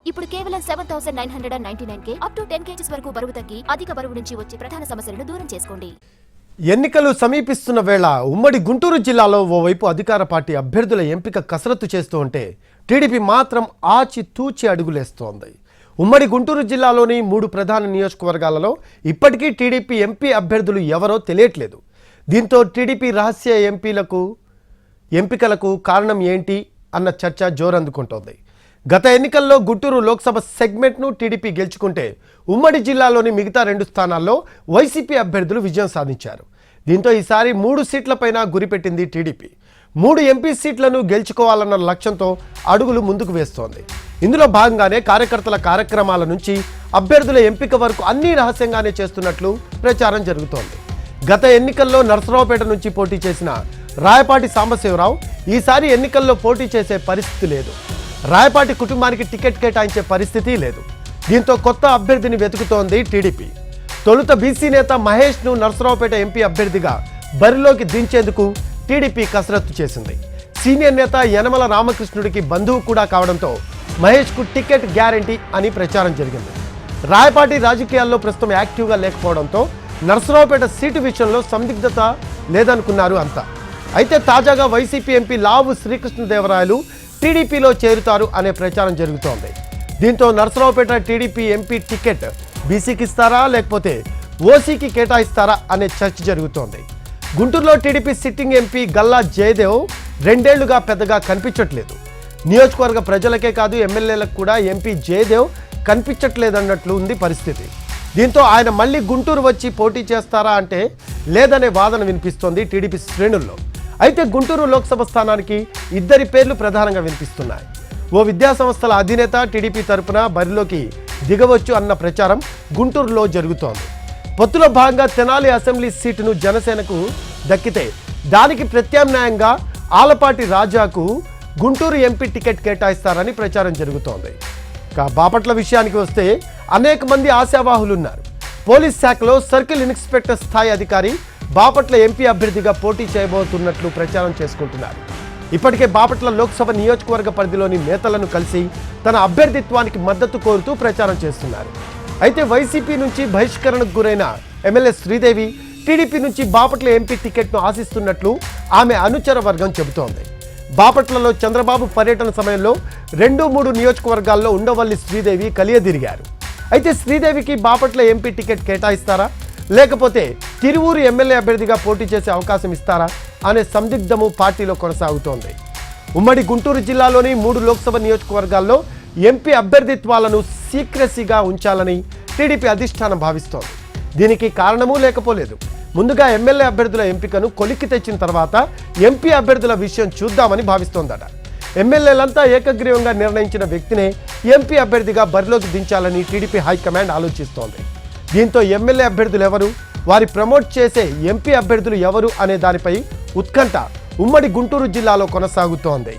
ఇప్పుడు కేవలం 7999K up to 10 kgs వరకు బరువు తగ్గి అధిక బరువు నుంచి వచ్చే ప్రధాన సమస్యలను దూరం చేసుకోండి. ఎన్నికలు సమీపిస్తున్న వేళ ఉమ్మడి గుంటూరు జిల్లాలో ఓవైపు అధికార పార్టీ అభ్యర్థుల ఎంపిక కసరత్తు చేస్తూ ఉంటే టీడీపీ మాత్రం ఆచితూచి అడుగులేస్తోంది. ఉమ్మడి గుంటూరు జిల్లాలోని 3 ప్రధాన నియోజకవర్గాలలో ఇప్పటికీ టీడీపీ ఎంపీ అభ్యర్థులు ఎవరో తెలియట్లేదు. దీంతో టీడీపీ రహస్య ఎంపికలకు కారణం ఏంటి అన్న చర్చ జోరందుకుంటోంది. గత ఎన్నికల్లో గుంటూరు లోక్సభ సెగ్మెంట్ను టీడీపీ గెలుచుకుంటే ఉమ్మడి జిల్లాలోని మిగతా 2 స్థానాల్లో వైసీపీ అభ్యర్థులు విజయం సాధించారు. దీంతో ఈసారి 3 సీట్లపైన గురిపెట్టింది టీడీపీ. 3 ఎంపీ సీట్లను గెలుచుకోవాలన్న లక్ష్యంతో అడుగులు ముందుకు వేస్తోంది. ఇందులో భాగంగానే కార్యకర్తల కార్యక్రమాల నుంచి అభ్యర్థుల ఎంపిక వరకు అన్నీ రహస్యంగానే చేస్తున్నట్లు ప్రచారం జరుగుతోంది. గత ఎన్నికల్లో నర్సరావుపేట నుంచి పోటీ చేసిన రాయపాటి సాంబశివరావు ఈసారి ఎన్నికల్లో పోటీ చేసే పరిస్థితి లేదు. రాయపాటి కుటుంబానికి టికెట్ కేటాయించే పరిస్థితి లేదు. దీంతో కొత్త అభ్యర్థిని వెతుకుతోంది టీడీపీ. తొలుత బీసీ నేత మహేష్ను నర్సరావుపేట ఎంపీ అభ్యర్థిగా బరిలోకి దించేందుకు టీడీపీ కసరత్తు చేసింది. సీనియర్ నేత యనమల రామకృష్ణుడికి బంధువు కూడా కావడంతో మహేష్కు టికెట్ గ్యారంటీ అని ప్రచారం జరిగింది. రాయపాటి రాజకీయాల్లో ప్రస్తుతం యాక్టివ్గా లేకపోవడంతో నర్సరావుపేట సీటు విషయంలో సందిగ్ధత లేదనుకున్నారు అంతా. అయితే తాజాగా వైసీపీ ఎంపీ లావు శ్రీకృష్ణదేవరాయలు టీడీపీలో చేరుతారు అనే ప్రచారం జరుగుతోంది. దీంతో నర్సరావుపేట టీడీపీ ఎంపీ టికెట్ బీసీకి ఇస్తారా లేకపోతే ఓసీకి కేటాయిస్తారా అనే చర్చ జరుగుతోంది. గుంటూరులో TDP sitting MP Galla Jayadev 2 ఏళ్లుగా పెద్దగా కనిపించట్లేదు. నియోజకవర్గ ప్రజలకే కాదు ఎమ్మెల్యేలకు కూడా ఎంపీ జయదేవ్ కనిపించట్లేదన్నట్లు ఉంది పరిస్థితి. దీంతో ఆయన మళ్ళీ గుంటూరు వచ్చి పోటీ చేస్తారా అంటే లేదనే వాదన వినిపిస్తోంది టీడీపీ శ్రేణుల్లో. అయితే గుంటూరు లోక్సభ స్థానానికి 2 పేర్లు ప్రధానంగా వినిపిస్తున్నాయి. ఓ విద్యాసంస్థల అధినేత టీడీపీ తరపున బరిలోకి దిగవచ్చు అన్న ప్రచారం గుంటూరులో జరుగుతోంది. పొత్తులో భాగంగా తెనాలి అసెంబ్లీ సీటును జనసేనకు దక్కితే దానికి ప్రత్యామ్నాయంగా ఆలపాటి రాజాకు గుంటూరు ఎంపీ టికెట్ కేటాయిస్తారని ప్రచారం జరుగుతోంది. బాపట్ల విషయానికి వస్తే అనేక మంది ఆశావాహులున్నారు. పోలీస్ శాఖలో సర్కిల్ ఇన్స్పెక్టర్ స్థాయి అధికారి బాపట్ల ఎంపీ అభ్యర్థిగా పోటీ చేయబోతున్నట్లు ప్రచారం చేసుకుంటున్నారు. ఇప్పటికే బాపట్ల లోక్సభ నియోజకవర్గ పరిధిలోని నేతలను కలిసి తన అభ్యర్థిత్వానికి మద్దతు కోరుతూ ప్రచారం చేస్తున్నారు. అయితే వైసీపీ నుంచి బహిష్కరణకు గురైన ఎమ్మెల్యే శ్రీదేవి టీడీపీ నుంచి బాపట్ల ఎంపీ టికెట్ను ఆశిస్తున్నట్లు ఆమె అనుచర వర్గం చెబుతోంది. బాపట్లలో చంద్రబాబు పర్యటన సమయంలో 2-3 నియోజకవర్గాల్లో ఉండవల్లి శ్రీదేవి కలియదిరిగారు. అయితే శ్రీదేవికి బాపట్ల ఎంపీ టికెట్ కేటాయిస్తారా లేకపోతే తిరువూరు ఎమ్మెల్యే అభ్యర్థిగా పోటీ చేసే అవకాశం ఇస్తారా అనే సందిగ్ధము పార్టీలో కొనసాగుతోంది. ఉమ్మడి గుంటూరు జిల్లాలోని 3 లోక్సభ నియోజకవర్గాల్లో ఎంపీ అభ్యర్థిత్వాలను సీక్రెసీగా ఉంచాలని టీడీపీ అధిష్టానం భావిస్తోంది. దీనికి కారణమూ లేకపోలేదు. ముందుగా ఎమ్మెల్యే అభ్యర్థుల ఎంపికను కొలిక్కి తెచ్చిన తర్వాత ఎంపీ అభ్యర్థుల విషయం చూద్దామని భావిస్తోందట. ఎమ్మెల్యేలంతా ఏకగ్రీవంగా నిర్ణయించిన వ్యక్తినే ఎంపీ అభ్యర్థిగా బరిలోకి దించాలని టీడీపీ హైకమాండ్ ఆలోచిస్తోంది. దీంతో ఎమ్మెల్యే అభ్యర్థులు ఎవరు, వారి ప్రమోట్ చేసే ఎంపీ అభ్యర్థులు ఎవరు అనే దానిపై ఉత్కంఠ ఉమ్మడి గుంటూరు జిల్లాలో కొనసాగుతోంది.